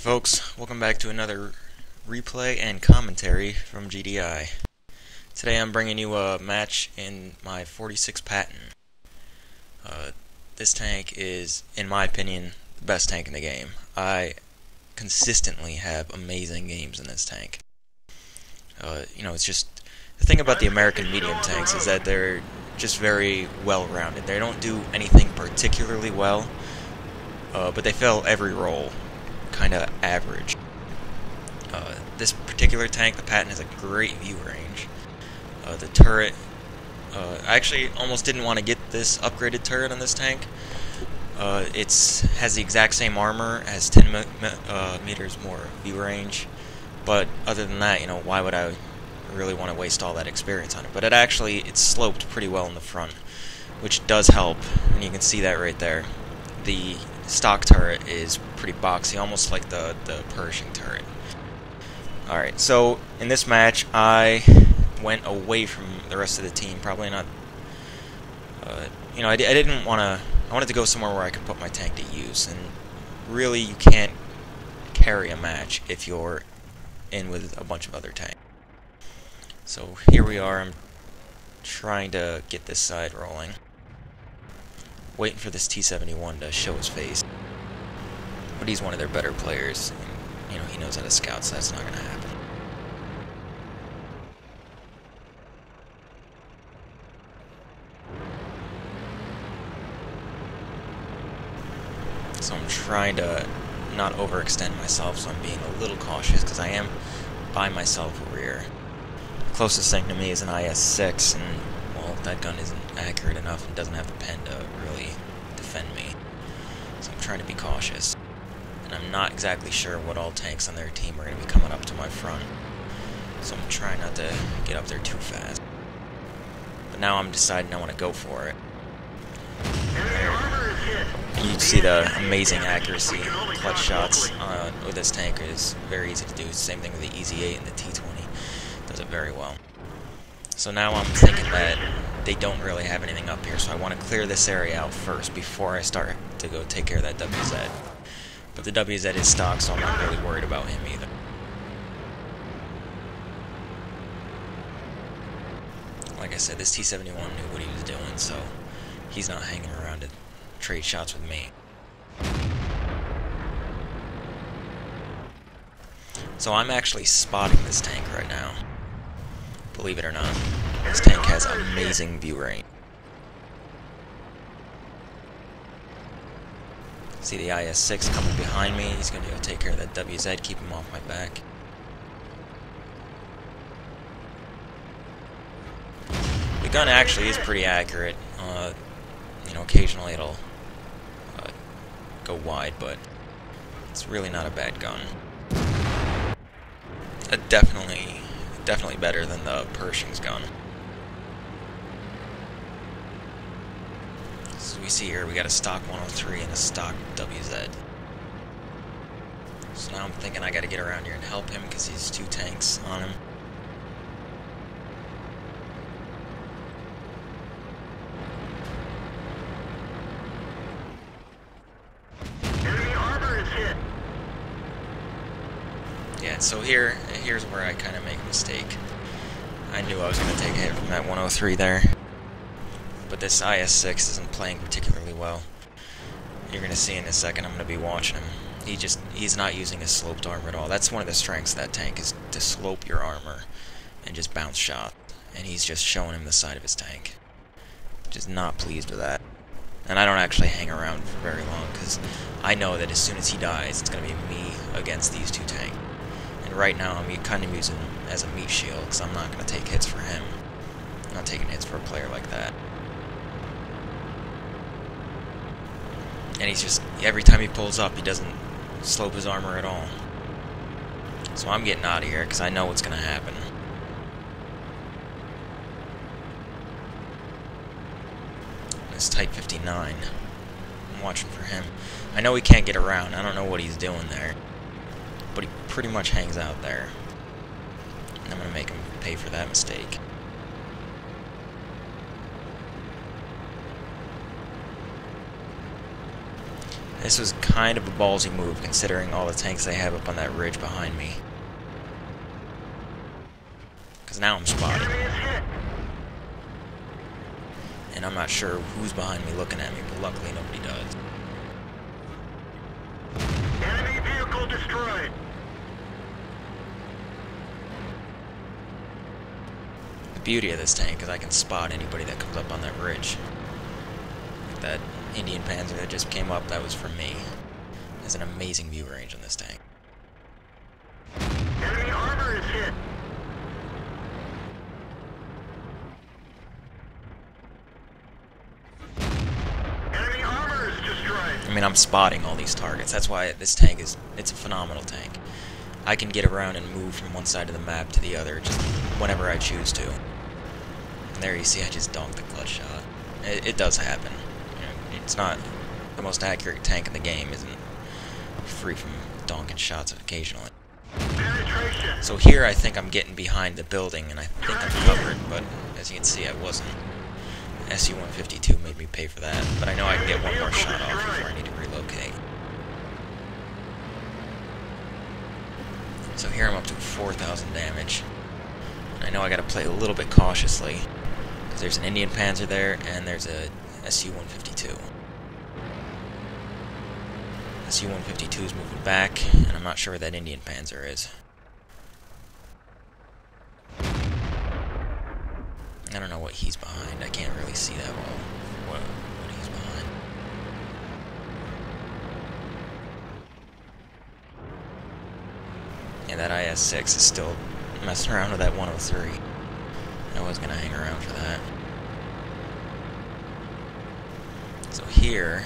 folks, welcome back to another replay and commentary from GDI. Today I'm bringing you a match in my 46 Patton. This tank is, in my opinion, the best tank in the game. I consistently have amazing games in this tank. It's just, the thing about the American medium tanks is that they're just very well-rounded. They don't do anything particularly well, but they fill every role kind of average. This particular tank, the Patton, has a great view range. The turret, I actually almost didn't want to get this upgraded turret on this tank. It has the exact same armor, has 10 meters more view range, but other than that, why would I really want to waste all that experience on it? But it's sloped pretty well in the front, which does help, and you can see that right there. The stock turret is pretty boxy, almost like the Pershing turret. Alright, so in this match, I went away from the rest of the team. Probably not, I didn't want to, I wanted to go somewhere where I could put my tank to use, and really you can't carry a match if you're in with a bunch of other tanks. So here we are, I'm trying to get this side rolling. Waiting for this T-71 to show his face. But he's one of their better players. And, he knows how to scout, so that's not going to happen. So I'm trying to not overextend myself, so I'm being a little cautious, because I am by myself over here. The closest thing to me is an IS-6, and well, that gun isn't accurate enough and doesn't have the pen to really defend me. So I'm trying to be cautious. And I'm not exactly sure what all tanks on their team are going to be coming up to my front. So I'm trying not to get up there too fast. But now I'm deciding I want to go for it. And you can see the amazing accuracy. Clutch shots with this tank is very easy to do. Same thing with the EZ-8 and the T-20. Does it very well. So now I'm thinking that they don't really have anything up here, so I want to clear this area out first before I start to go take care of that WZ. But the WZ is stock, so I'm not really worried about him either. Like I said, this T-71 knew what he was doing, so he's not hanging around to trade shots with me. So I'm actually spotting this tank right now. Believe it or not, this tank has amazing view range. See the IS-6 coming behind me. He's going to go take care of that WZ, keep him off my back. The gun actually is pretty accurate. Occasionally it'll go wide, but it's really not a bad gun. Definitely better than the Pershing's gun. So we see here we got a stock 103 and a stock WZ. So now I'm thinking I gotta get around here and help him because he's two tanks on him. Enemy armor is hit. Yeah, so here's where I kind of make a mistake. I knew I was going to take a hit from that 103 there. But this IS-6 isn't playing particularly well. You're going to see in a second, I'm going to be watching him. He's not using his sloped armor at all. That's one of the strengths of that tank, is to slope your armor and just bounce shot. And he's just showing him the side of his tank. Just not pleased with that. And I don't actually hang around for very long, because I know that as soon as he dies, it's going to be me against these two tanks. And right now, I'm kind of using him as a meat shield, because I'm not going to take hits for him. I'm not taking hits for a player like that. And he's just, every time he pulls up, he doesn't slope his armor at all. So I'm getting out of here, because I know what's going to happen. This Type 59. I'm watching for him. I know he can't get around. I don't know what he's doing there. But he pretty much hangs out there. And I'm going to make him pay for that mistake. This was kind of a ballsy move considering all the tanks they have up on that ridge behind me. Because now I'm spotted. Enemy is hit. And I'm not sure who's behind me looking at me, but luckily nobody does. Enemy vehicle destroyed. The beauty of this tank is I can spot anybody that comes up on that ridge. Like that Indian Panzer that just came up, that was for me. There's an amazing view range on this tank. Enemy armor is hit. Enemy armor is destroyed. I mean, I'm spotting all these targets. That's why this tank it's a phenomenal tank. I can get around and move from one side of the map to the other just whenever I choose to. And there you see I just donked the clutch shot. It does happen. You know, it's not the most accurate tank in the game, isn't free from donking shots occasionally. Penetration. So here I think I'm getting behind the building and I think I'm covered, but as you can see I wasn't. SU-152 made me pay for that, but I know I can get one more shot off before I need to relocate. So here I'm up to 4,000 damage. And I know I gotta play a little bit cautiously, because there's an Indian Panzer there, and there's a SU-152. SU-152 is moving back, and I'm not sure where that Indian Panzer is. I don't know what he's behind. I can't really see that well. What he's behind. Yeah, that IS-6 is still messing around with that 103. I was gonna hang around for that. So here,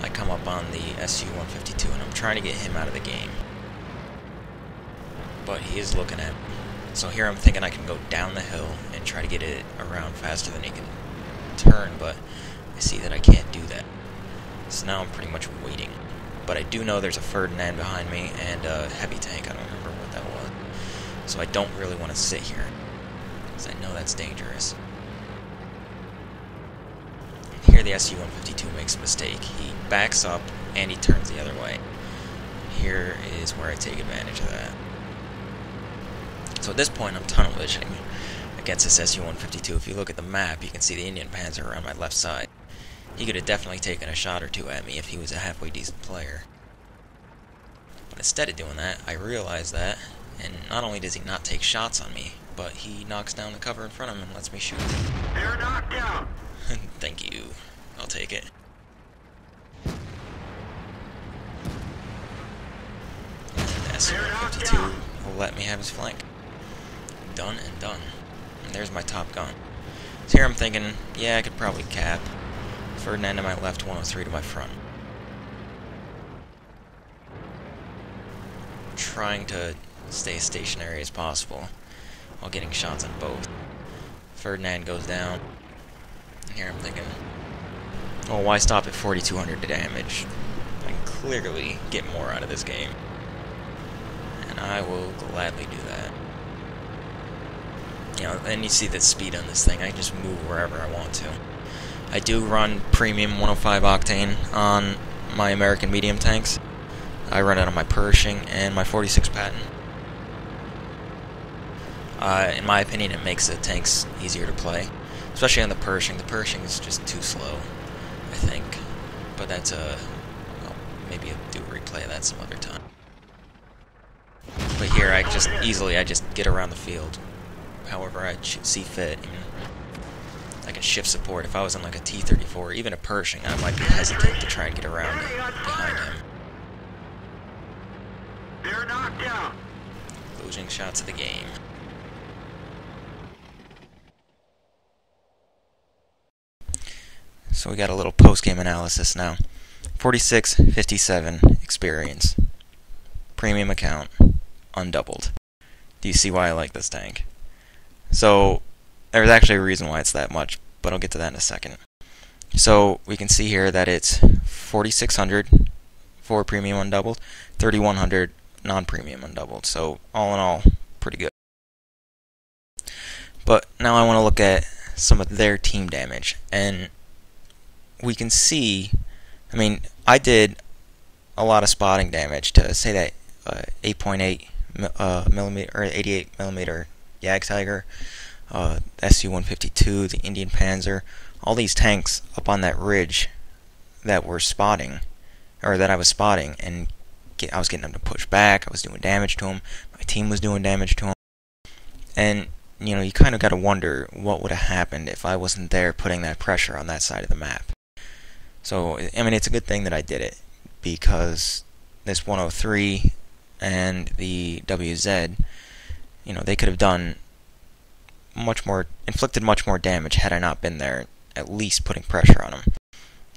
I come up on the SU-152 and I'm trying to get him out of the game. But he is looking at me. So here I'm thinking I can go down the hill and try to get it around faster than he can turn, but I see that I can't do that. So now I'm pretty much waiting. But I do know there's a Ferdinand behind me and a heavy tank. I don't remember what that was. So I don't really want to sit here, because I know that's dangerous. And here the SU-152 makes a mistake. He backs up and he turns the other way. Here is where I take advantage of that. So at this point, I'm tunnel visioning against this SU-152. If you look at the map, you can see the Indian Panzer around my left side. He could have definitely taken a shot or two at me if he was a halfway decent player. But instead of doing that, I realize that, and not only does he not take shots on me, but he knocks down the cover in front of him and lets me shoot. They're knocked out. Thank you. I'll take it. And the SU-152 will let me have his flank. Done and done. And there's my top gun. So here I'm thinking, yeah, I could probably cap. Ferdinand to my left, 103 to my front. Trying to stay as stationary as possible while getting shots on both. Ferdinand goes down. And here I'm thinking, well, why stop at 4,200 damage? I can clearly get more out of this game. And I will gladly do that. You know, and you see the speed on this thing. I can just move wherever I want to. I do run premium 105 octane on my American medium tanks. I run it on my Pershing and my 46 Patton. In my opinion, it makes the tanks easier to play, especially on the Pershing. The Pershing is just too slow, I think. But that's well, maybe I'll do a replay of that some other time. But here, I just get around the field however I see fit. I can shift support. If I was on like a T-34 or even a Pershing, I might be hesitant to try and get around behind him. They're knocked out. Losing shots of the game. So we got a little post-game analysis now. 4657 experience. Premium account. Undoubled. Do you see why I like this tank? So, there's actually a reason why it's that much, but I'll get to that in a second. So, we can see here that it's 4,600 for premium undoubled, 3,100 non-premium undoubled. So, all in all, pretty good. But now I want to look at some of their team damage, and we can see I mean, I did a lot of spotting damage to, say, that 8.8 millimeter or 88 millimeter Jagdtiger, SU-152, the Indian Panzer, all these tanks up on that ridge that were spotting, or that I was spotting, and I was getting them to push back. I was doing damage to them. My team was doing damage to them, and you know, you kind of got to wonder what would have happened if I wasn't there putting that pressure on that side of the map. So, I mean, it's a good thing that I did it, because this 103 and the WZ, you know, they could have done much more, inflicted much more damage had I not been there, at least putting pressure on them.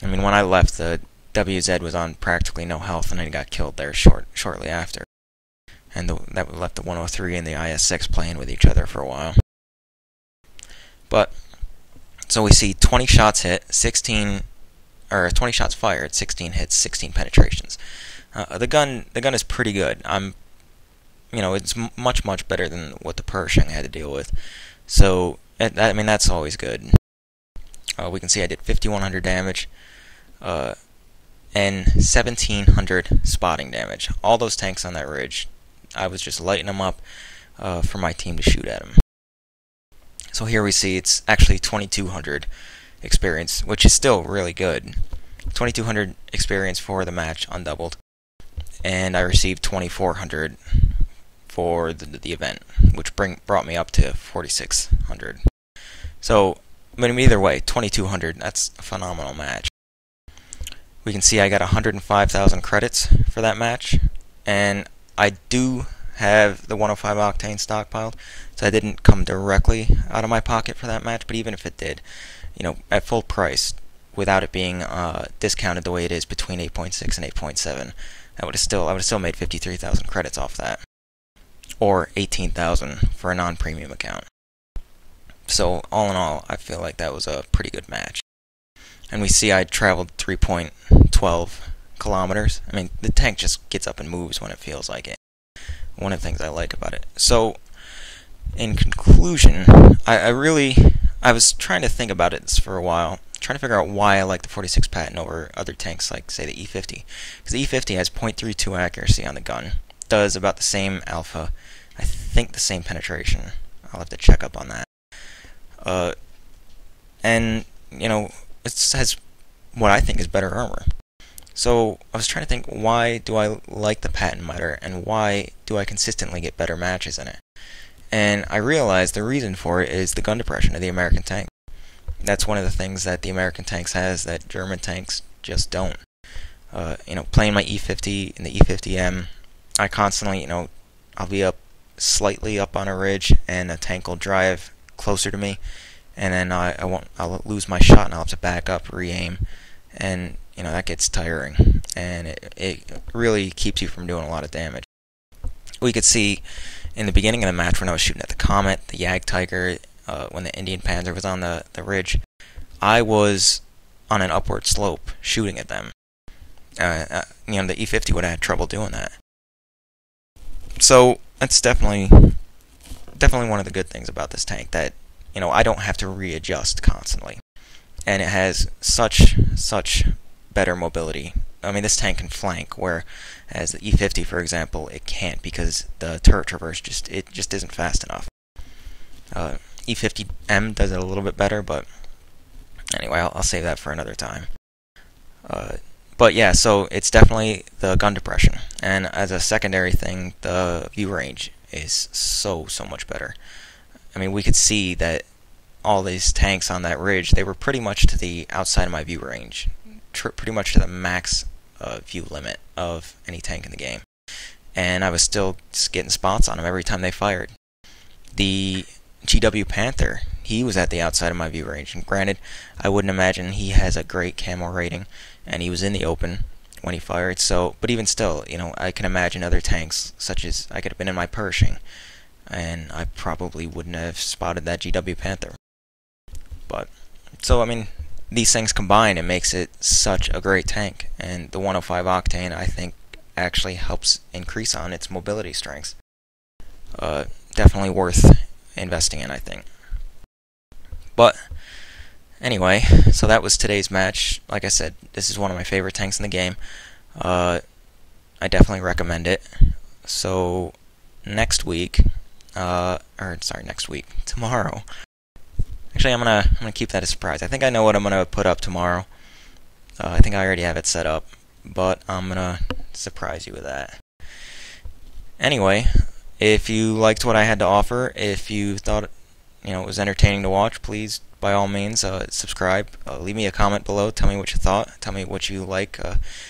I mean, when I left, the WZ was on practically no health, and I got killed there shortly after. And that left the 103 and the IS-6 playing with each other for a while. But, so we see 20 shots hit, 20 shots fired, 16 hits, 16 penetrations. The gun is pretty good. You know, it's much better than what the Pershing had to deal with. So, I mean, that's always good. We can see I did 5,100 damage, and 1,700 spotting damage. All those tanks on that ridge, I was just lighting them up for my team to shoot at them. So here we see it's actually 2,200 experience, which is still really good. 2,200 experience for the match, undoubled, and I received 2,400 for the event, which brought me up to 4,600. So, but either way, 2,200, that's a phenomenal match. We can see I got 105,000 credits for that match, and I do have the 105 octane stockpiled, so I didn't come directly out of my pocket for that match, but even if it did, you know, at full price, without it being discounted the way it is between 8.6 and 8.7, I would have still made 53,000 credits off that, or 18,000 for a non-premium account. So all in all, I feel like that was a pretty good match. And we see I traveled 3.12 kilometers. I mean, the tank just gets up and moves when it feels like it. One of the things I like about it. So, in conclusion, I was trying to think about it for a while, trying to figure out why I like the 46 Patton over other tanks like, say, the E50. Because the E50 has .32 accuracy on the gun, does about the same alpha, I think the same penetration. I'll have to check up on that. And, you know, it has what I think is better armor. So I was trying to think, why do I like the Patton better, and why do I consistently get better matches in it? And I realized the reason for it is the gun depression of the American tank. That's one of the things that the American tanks has that German tanks just don't. You know, playing my E50 in the E50M, I constantly, you know, I'll be slightly up on a ridge, and a tank will drive closer to me, and then I'll lose my shot, and I'll have to back up, re-aim, and you know, that gets tiring, and it really keeps you from doing a lot of damage. We could see in the beginning of the match when I was shooting at the Comet, the Jagdtiger, when the Indian Panzer was on the ridge, I was on an upward slope shooting at them. You know, the E50 would have had trouble doing that. So that's definitely one of the good things about this tank, that, you know, I don't have to readjust constantly, and it has such better mobility. I mean, this tank can flank, whereas the E50, for example, it can't, because the turret traverse just isn't fast enough. E50M does it a little bit better, but anyway, I'll save that for another time. But yeah, so it's definitely the gun depression, and as a secondary thing, the view range is so much better. I mean, we could see that all these tanks on that ridge, they were pretty much to the outside of my view range, pretty much to the max view limit of any tank in the game, and I was still just getting spots on them every time they fired. The GW Panther, he was at the outside of my view range, and granted, I wouldn't imagine he has a great camo rating, and he was in the open when he fired, so, but even still, you know, I can imagine other tanks, such as, I could have been in my Pershing, and I probably wouldn't have spotted that GW Panther. But, so, I mean, these things combined, it makes it such a great tank, and the 105 octane, I think, actually helps increase on its mobility strengths. Definitely worth investing in, I think. But Anyway, so that was today's match. Like I said, this is one of my favorite tanks in the game. I definitely recommend it. So next week, tomorrow. Actually, I'm gonna keep that a surprise. I think I know what I'm gonna put up tomorrow. I think I already have it set up, but I'm gonna surprise you with that. Anyway, if you liked what I had to offer, if you thought it was entertaining to watch, please by all means subscribe. Leave me a comment below. Tell me what you thought. Tell me what you like.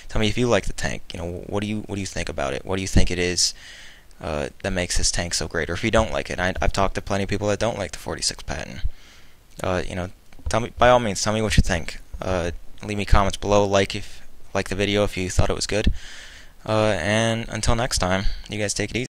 Tell me if you like the tank. What do you think about it? What do you think it is that makes this tank so great? Or if you don't like it, I've talked to plenty of people that don't like the 46 Patton. Tell me, by all means, tell me what you think. Leave me comments below. Like the video if you thought it was good. And until next time, you guys take it easy.